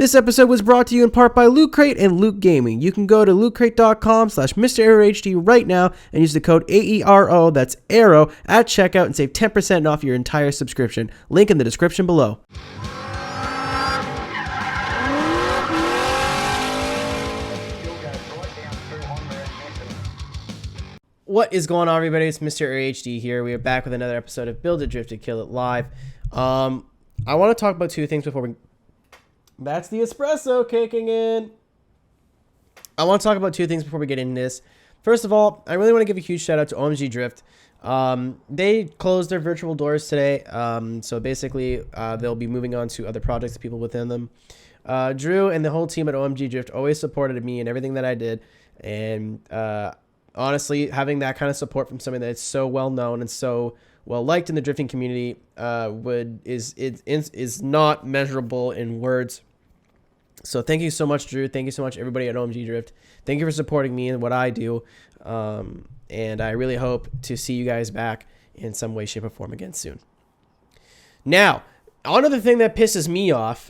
This episode was brought to you in part by LOOTCRATE and Loot Gaming. You can go to lootcrate.com/MrAeroHD right now and use the code AERO, that's AERO, at checkout and save 10% off your entire subscription. Link in the description below. What is going on, everybody? It's MrAeroHD here. We are back with another episode of Build It, Drift It, Kill It Live. I want to talk about two things before we... That's the espresso kicking in. I want to talk about two things before we get into this. First of all, I really want to give a huge shout out to OMG Drift. They closed their virtual doors today. So basically, they'll be moving on to other projects, people within them. Drew and the whole team at OMG Drift always supported me and everything that I did. And honestly, having that kind of support from somebody that's so well known and so well liked in the drifting community is not measurable in words. So thank you so much, Drew. Thank you so much, everybody at OMG Drift. Thank you for supporting me and what I do. And I really hope to see you guys back in some way, shape, or form again soon. Now, another thing that pisses me off.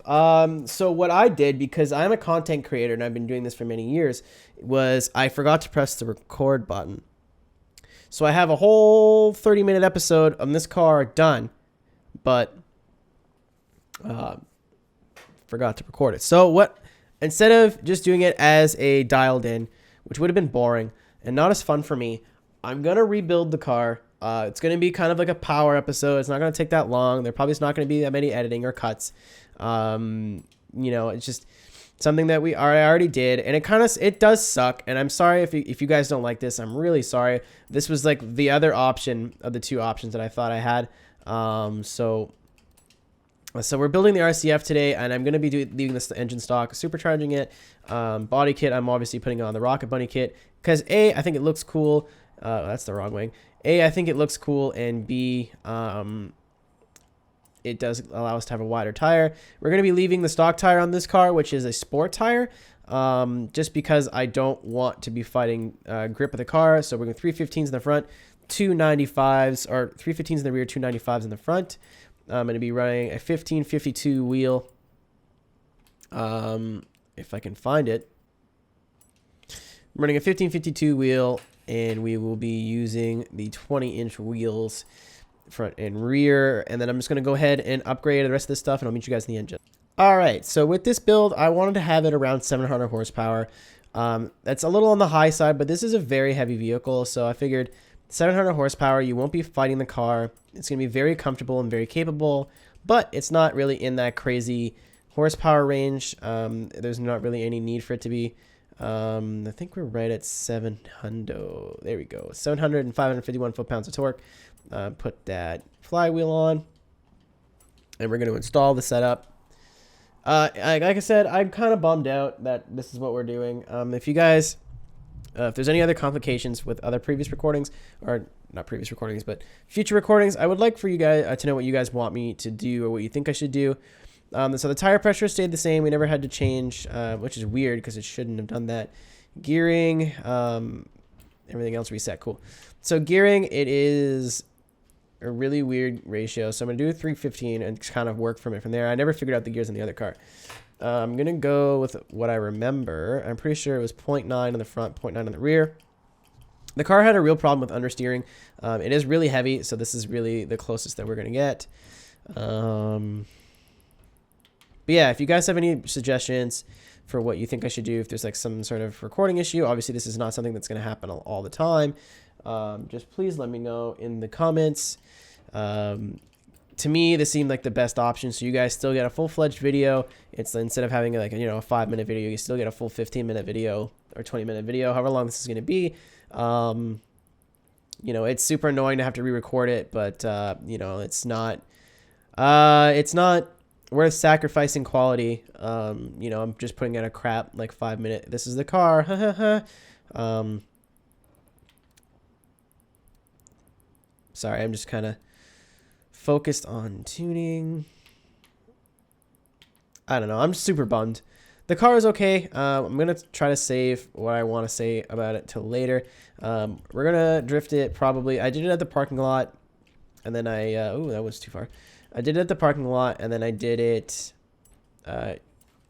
So what I did, because I'm a content creator and I've been doing this for many years, was I forgot to press the record button. So I have a whole 30-minute episode on this car done, but forgot to record it. So what, instead of just doing it as a dialed in, which would have been boring and not as fun for me, I'm going to rebuild the car. It's going to be kind of like a power episode. It's not going to take that long. There probably is not going to be that many editing or cuts. You know, it's just something that I already did, and it does suck. And I'm sorry if you guys don't like this. I'm really sorry. This was like the other option of the two options that I thought I had. So we're building the RCF today, and I'm going to be leaving this engine stock, supercharging it. Body kit, I'm obviously putting on the Rocket Bunny kit because A, I think it looks cool. That's the wrong wing. A, I think it looks cool, and B, it does allow us to have a wider tire. We're going to be leaving the stock tire on this car, which is a sport tire, just because I don't want to be fighting grip of the car. So we're going 315s in the front, 295s, or 315s in the rear, 295s in the front. I'm going to be running a 1552 wheel, if I can find it. I'm running a 1552 wheel, and we will be using the 20-inch wheels front and rear. And then I'm just going to go ahead and upgrade the rest of this stuff, and I'll meet you guys in the engine. All right, so with this build, I wanted to have it around 700 horsepower. That's a little on the high side, but this is a very heavy vehicle, so I figured 700 horsepower, you won't be fighting the car. It's going to be very comfortable and very capable, but it's not really in that crazy horsepower range. There's not really any need for it to be. I think we're right at 700. There we go. 700 and 551 foot-pounds of torque. Put that flywheel on, and we're going to install the setup. Like I said, I'm kind of bummed out that this is what we're doing. If you guys... if there's any other complications with other previous recordings, or not previous recordings, but future recordings, I would like for you guys to know what you guys want me to do or what you think I should do. So the tire pressure stayed the same. We never had to change, which is weird because it shouldn't have done that. Gearing, everything else reset. Cool. So gearing, it is a really weird ratio. So I'm going to do a 315 and kind of work from it from there. I never figured out the gears in the other car. I'm going to go with what I remember. I'm pretty sure it was 0.9 on the front, 0.9 on the rear. The car had a real problem with understeering. It is really heavy, so this is really the closest that we're going to get. But yeah, if you guys have any suggestions for what you think I should do, if there's like some sort of recording issue, obviously this is not something that's going to happen all the time. Just please let me know in the comments. To me, this seemed like the best option, so you guys still get a full-fledged video. It's instead of having like a 5-minute video, you still get a full 15-minute video or 20-minute video, however long this is going to be. It's super annoying to have to re-record it, but it's not worth sacrificing quality. I'm just putting out a crap like 5-minute. This is the car. Sorry, I'm just kind of focused on tuning. I don't know. I'm super bummed. The car is okay. I'm going to try to save what I want to say about it till later. We're going to drift it probably. I did it at the parking lot, and then oh, that was too far. I did it at the parking lot, and then I did it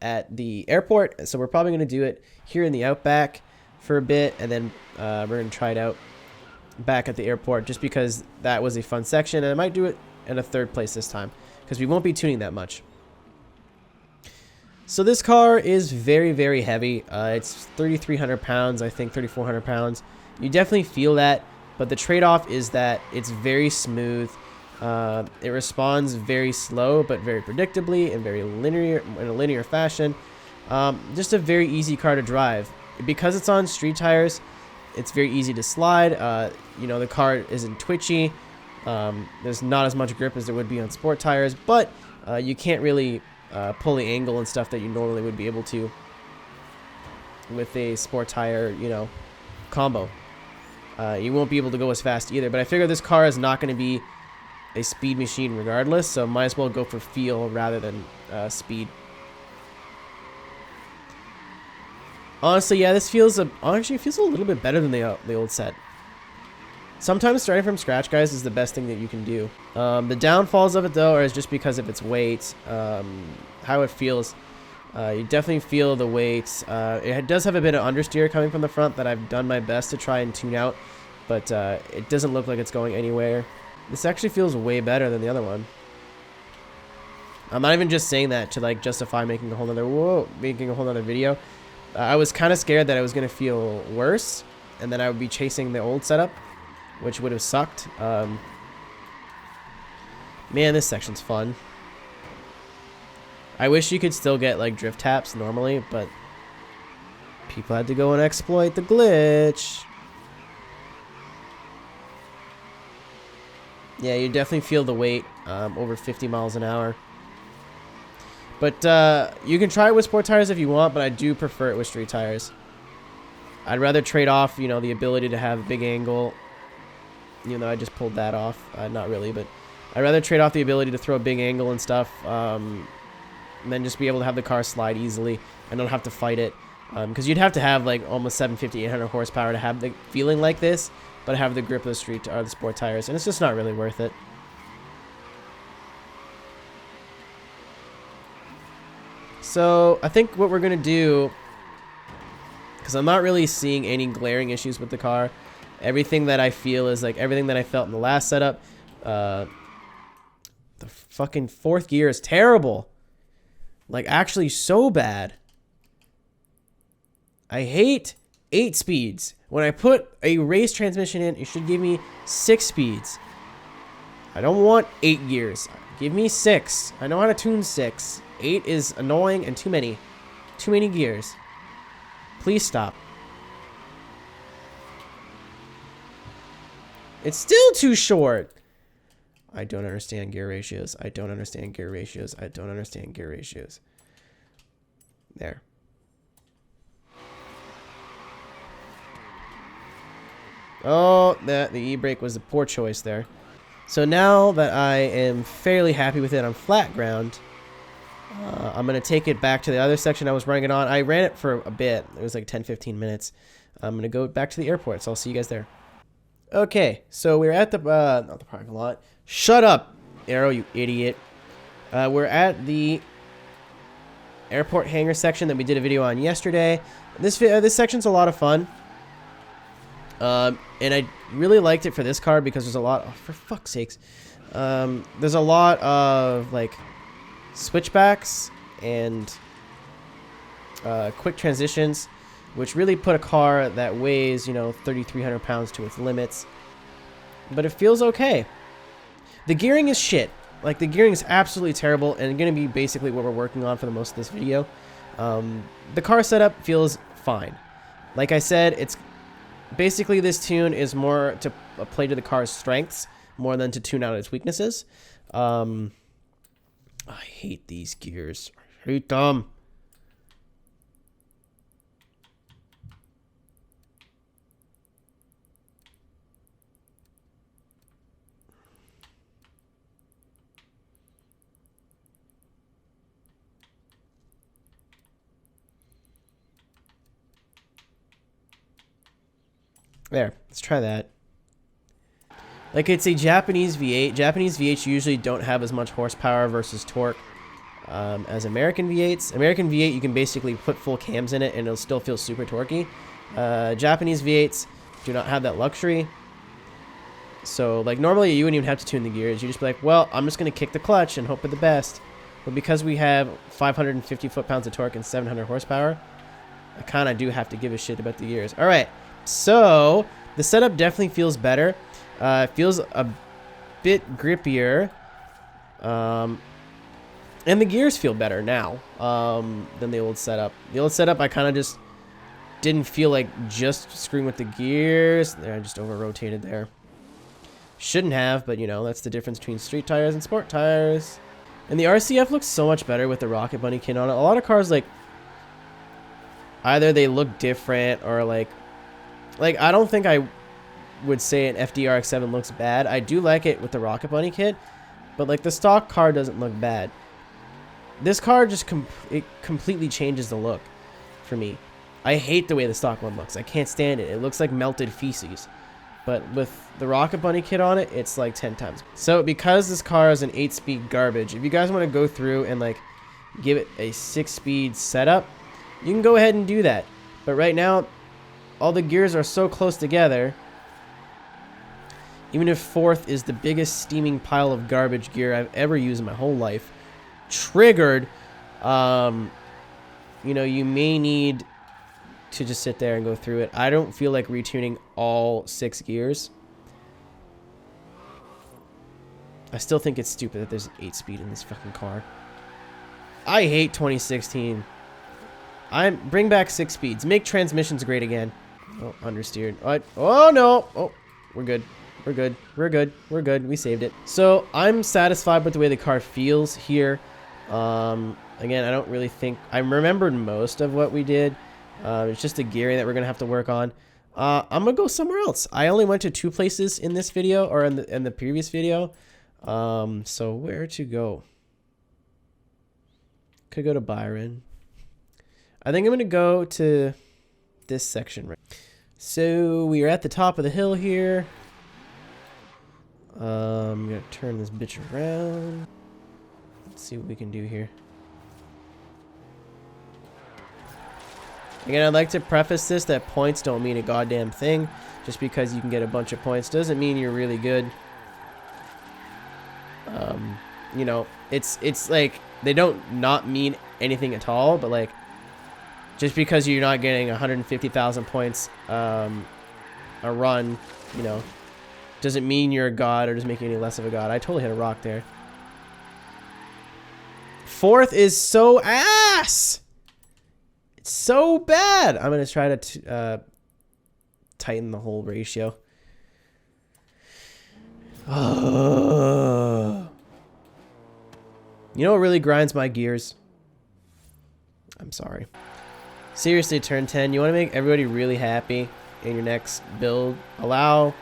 at the airport. So we're probably going to do it here in the Outback for a bit, and then we're going to try it out back at the airport just because that was a fun section, and I might do it in a third place this time because we won't be tuning that much. So this car is very, very heavy. It's 3,300 pounds, I think 3,400 pounds. You definitely feel that, but the trade-off is that it's very smooth. It responds very slow, but very predictably and very linear, in a linear fashion. Just a very easy car to drive. Because it's on street tires, it's very easy to slide. You know, the car isn't twitchy. There's not as much grip as there would be on sport tires, but you can't really pull the angle and stuff that you normally would be able to with a sport tire, you know, combo. You won't be able to go as fast either, but I figure this car is not going to be a speed machine regardless, so might as well go for feel rather than speed. Honestly, yeah, this feels actually feels a little bit better than the old set. Sometimes starting from scratch, guys, is the best thing that you can do. The downfalls of it, though, are just because of its weight, how it feels. You definitely feel the weight. It does have a bit of understeer coming from the front that I've done my best to try and tune out, but it doesn't look like it's going anywhere. This actually feels way better than the other one. I'm not even just saying that to like justify making a whole nother video. I was kind of scared that it was going to feel worse, and then I would be chasing the old setup, which would have sucked. Man, this section's fun. I wish you could still get like drift taps normally, but people had to go and exploit the glitch. Yeah, you definitely feel the weight over 50 miles an hour. But you can try it with sport tires if you want, but I do prefer it with street tires. I'd rather trade off, you know, the ability to have a big angle. You know, I just pulled that off. Not really, but I'd rather trade off the ability to throw a big angle and stuff, and then just be able to have the car slide easily and don't have to fight it. Because you'd have to have like almost 750, 800 horsepower to have the feeling like this, but have the grip of the sport tires, and it's just not really worth it. So I think what we're gonna do, because I'm not really seeing any glaring issues with the car. Everything that I feel is like everything that I felt in the last setup. The fucking fourth gear is terrible. Like, actually so bad. I hate 8 speeds. When I put a race transmission in, it should give me 6 speeds. I don't want 8 gears. Give me 6. I know how to tune 6. 8 is annoying and too many. Too many gears. Please stop. It's still too short. I don't understand gear ratios. I don't understand gear ratios. I don't understand gear ratios. There. Oh, the e-brake was a poor choice there. So now that I am fairly happy with it on flat ground, I'm going to take it back to the other section I was running it on. I ran it for a bit. It was like 10-15 minutes. I'm going to go back to the airport, so I'll see you guys there. Okay, so we're at the, not the parking lot. Shut up, Aero, you idiot. We're at the airport hangar section that we did a video on yesterday. This section's a lot of fun. And I really liked it for this car because there's a lot, oh, for fuck's sakes. There's a lot of, like, switchbacks and quick transitions, which really put a car that weighs, you know, 3,300 pounds to its limits. But it feels okay. The gearing is shit. Like, the gearing is absolutely terrible and going to be basically what we're working on for the most of this video. The car setup feels fine. Like I said, it's basically this tune is more to play to the car's strengths more than to tune out its weaknesses. I hate these gears. I hate them. There, let's try that. Like, it's a Japanese V8. Japanese V8s usually don't have as much horsepower versus torque. as American V8s. American V8, you can basically put full cams in it and it'll still feel super torquey. Japanese V8s do not have that luxury. So like normally you wouldn't even have to tune the gears. You just be like, well, I'm just going to kick the clutch and hope for the best. But because we have 550 foot-pounds of torque and 700 horsepower, I kind of do have to give a shit about the gears. All right, so the setup definitely feels better. It feels a bit grippier. And the gears feel better now than the old setup. The old setup, I kind of just didn't feel like just screwing with the gears. I just over-rotated there. Shouldn't have, but, you know, that's the difference between street tires and sport tires. And the RCF looks so much better with the Rocket Bunny kit on it. A lot of cars, like, either they look different or, like I don't think I would say an FDRX7 looks bad. I do like it with the Rocket Bunny kit, but, like, the stock car doesn't look bad. This car just it completely changes the look for me. I hate the way the stock one looks. I can't stand it. It looks like melted feces. But with the Rocket Bunny kit on it, it's like 10 times. So because this car is an 8-speed garbage, if you guys want to go through and like give it a 6-speed setup, you can go ahead and do that. But right now, all the gears are so close together. Even if fourth is the biggest steaming pile of garbage gear I've ever used in my whole life, triggered, you know, you may need to just sit there and go through it. I don't feel like retuning all 6 gears. I still think it's stupid that there's an 8-speed in this fucking car. I hate 2016. Bring back 6 speeds. Make transmissions great again. Oh, understeered. Oh no. Oh, we're good. We're good. We're good. We're good. We saved it. So I'm satisfied with the way the car feels here. Again, I don't really think I remembered most of what we did. It's just the gearing that we're gonna have to work on. I'm gonna go somewhere else. I only went to 2 places in this video, or in the previous video. So where to go? Could go to Byron. I think I'm gonna go to this section right. So we are at the top of the hill here. I'm gonna turn this bitch around. Let's see what we can do here. Again, I'd like to preface this that points don't mean a goddamn thing. Just because you can get a bunch of points doesn't mean you're really good. You know, it's like they don't not mean anything at all, but like just because you're not getting 150,000 points a run, you know, doesn't mean you're a god or doesn't make you any less of a god. I totally hit a rock there. Fourth is so ass. It's so bad. I'm going to try to tighten the whole ratio. You know what really grinds my gears? I'm sorry. Seriously, turn 10. You want to make everybody really happy in your next build? Allow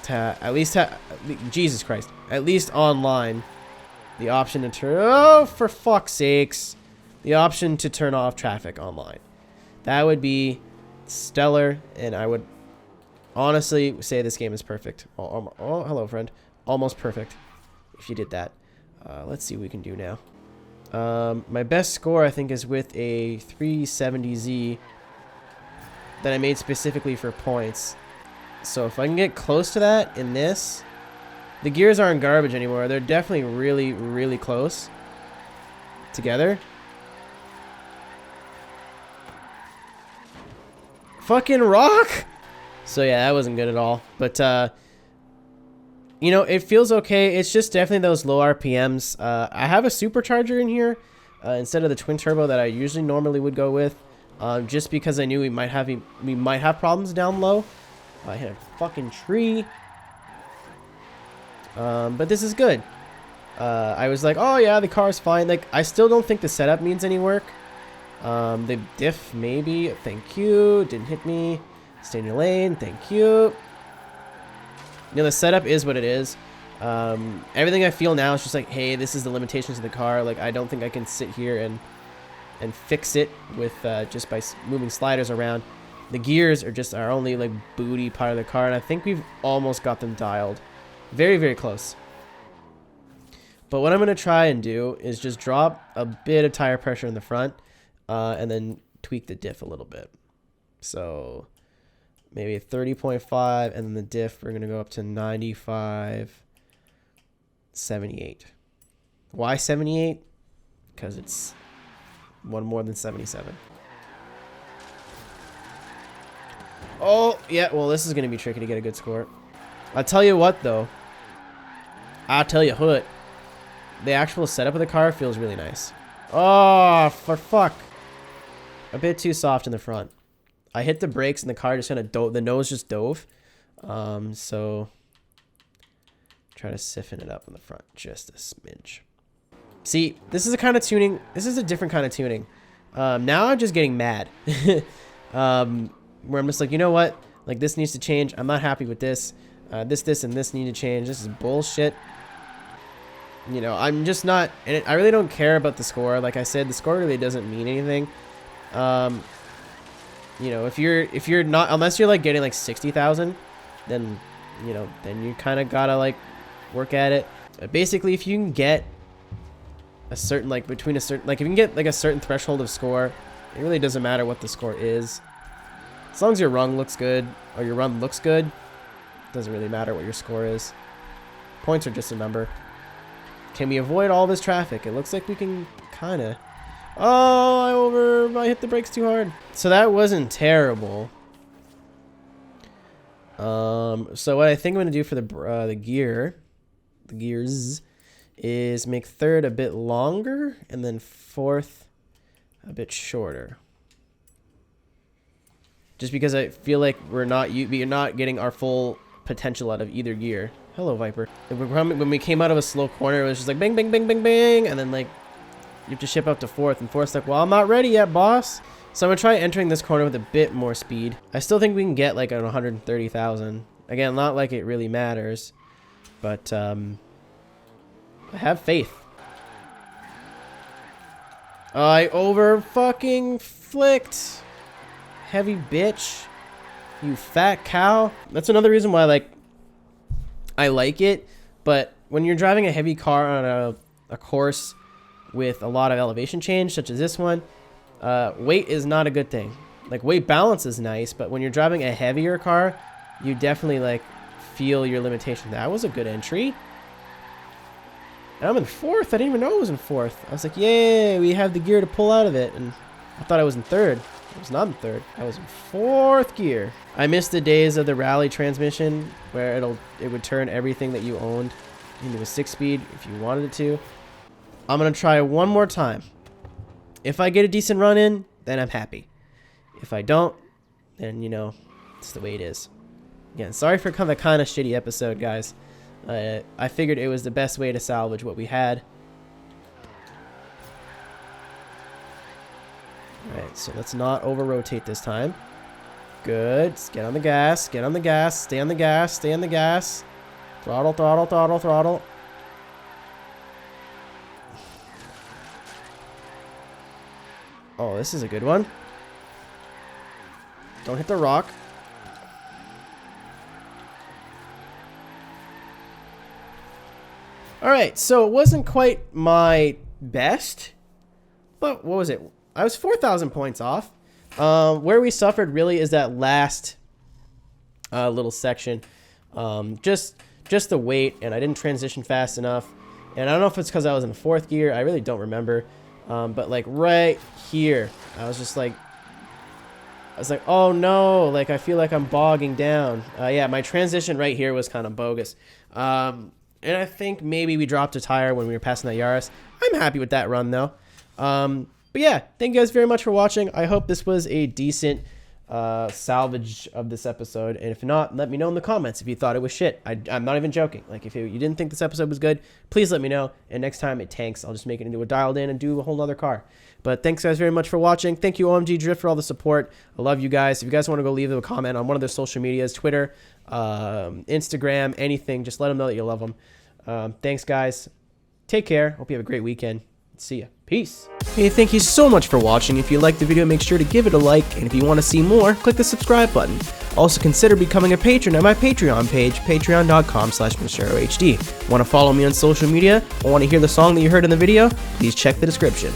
to at least Jesus Christ. At least online. The option to turn... Oh, for fuck's sakes. The option to turn off traffic online. That would be stellar, and I would honestly say this game is perfect. Oh, hello, friend. Almost perfect if you did that. Let's see what we can do now. My best score, I think, is with a 370Z that I made specifically for points. So if I can get close to that in this, the gears aren't garbage anymore. They're definitely really, really close together. Fucking rock! So yeah, that wasn't good at all. But, you know, it feels okay. It's just definitely those low RPMs. I have a supercharger in here instead of the twin turbo that I usually normally would go with. Just because I knew we might have problems down low. I hit a fucking tree. But this is good. I was like, oh yeah, the car's fine. Like, I still don't think the setup needs any work. The diff, maybe. Thank you. Didn't hit me. Stay in your lane. Thank you. You know, the setup is what it is. Everything I feel now is just like, hey, this is the limitations of the car. Like, I don't think I can sit here and fix it with just by moving sliders around. The gears are just our only like booty part of the car, and I think we've almost got them dialed. Very, very close. But what I'm going to try and do is just drop a bit of tire pressure in the front and then tweak the diff a little bit. So maybe 30.5, and then the diff, we're going to go up to 95.78. Why 78? Because it's one more than 77. Oh, yeah, well, this is going to be tricky to get a good score. I'll tell you what, though. I'll tell you what. The actual setup of the car feels really nice. Oh, for fuck. A bit too soft in the front. I hit the brakes and the car just kind of dove. The nose just dove. So try to siphon it up in the front just a smidge. See, this is a kind of tuning. This is a different kind of tuning. Now I'm just getting mad. Where I'm just like, you know what? Like, this needs to change. I'm not happy with this. This, and this need to change. This is bullshit. You know, I'm just not, and I really don't care about the score. Like I said, the score really doesn't mean anything. You know, if you're not, unless you're like getting like 60,000, then, you know, then you kind of gotta like work at it. Basically, if you can get a certain, like between a certain, like if you can get like a certain threshold of score, it really doesn't matter what the score is. As long as your run looks good, or your run looks good, it doesn't really matter what your score is. Points are just a number. Can we avoid all this traffic? It looks like we can kind of. Oh, I hit the brakes too hard. So that wasn't terrible. So what I think I'm gonna do for the gears, is make third a bit longer and then fourth a bit shorter. Just because I feel like we're not getting our full potential out of either gear. Hello, Viper. When we came out of a slow corner, it was just like bang, bang, bang, bang, bang, and then like you have to ship up to fourth, and fourth's like, well, I'm not ready yet, boss. So I'm gonna try entering this corner with a bit more speed. I still think we can get like an 130,000. Again, not like it really matters, but I have faith. I over fucking flicked. Heavy bitch. You fat cow. That's another reason why like I like it, but when you're driving a heavy car on a course with a lot of elevation change, such as this one, weight is not a good thing. Like, weight balance is nice, but when you're driving a heavier car, you definitely like feel your limitation. That was a good entry. And I'm in fourth. I didn't even know I was in fourth. I was like, yay, we have the gear to pull out of it. And I thought I was in third. I was not in third. I was in fourth gear. I miss the days of the rally transmission where it would turn everything that you owned into a 6-speed if you wanted it to. I'm going to try one more time. If I get a decent run in, then I'm happy. If I don't, then, you know, it's the way it is. Again, sorry for the kind of shitty episode, guys. I figured it was the best way to salvage what we had. Alright, so let's not over-rotate this time. Good. Get on the gas. Get on the gas. Stay on the gas. Stay on the gas. Throttle, throttle, throttle, throttle. Oh, this is a good one. Don't hit the rock. Alright, so it wasn't quite my best. But what was it? I was 4,000 points off. Where we suffered really is that last little section. Just the weight, and I didn't transition fast enough. And I don't know if it's because I was in fourth gear. I really don't remember. But like right here, I was like, oh no, like I feel like I'm bogging down. Yeah, my transition right here was kind of bogus. And I think maybe we dropped a tire when we were passing that Yaris. I'm happy with that run though. But yeah, thank you guys very much for watching. I hope this was a decent salvage of this episode. And if not, let me know in the comments if you thought it was shit. I'm not even joking. Like, if you didn't think this episode was good, please let me know. And next time it tanks, I'll just make it into a dialed in and do a whole nother car. But thanks guys very much for watching. Thank you OMG Drift for all the support. I love you guys. If you guys want to go leave them a comment on one of their social medias, Twitter, Instagram, anything, just let them know that you love them. Thanks guys. Take care. Hope you have a great weekend. See ya. Peace. Hey, thank you so much for watching. If you liked the video, make sure to give it a like, and if you want to see more, click the subscribe button. Also consider becoming a patron at my Patreon page, patreon.com/MrAeroHD. Want to follow me on social media or want to hear the song that you heard in the video? Please check the description.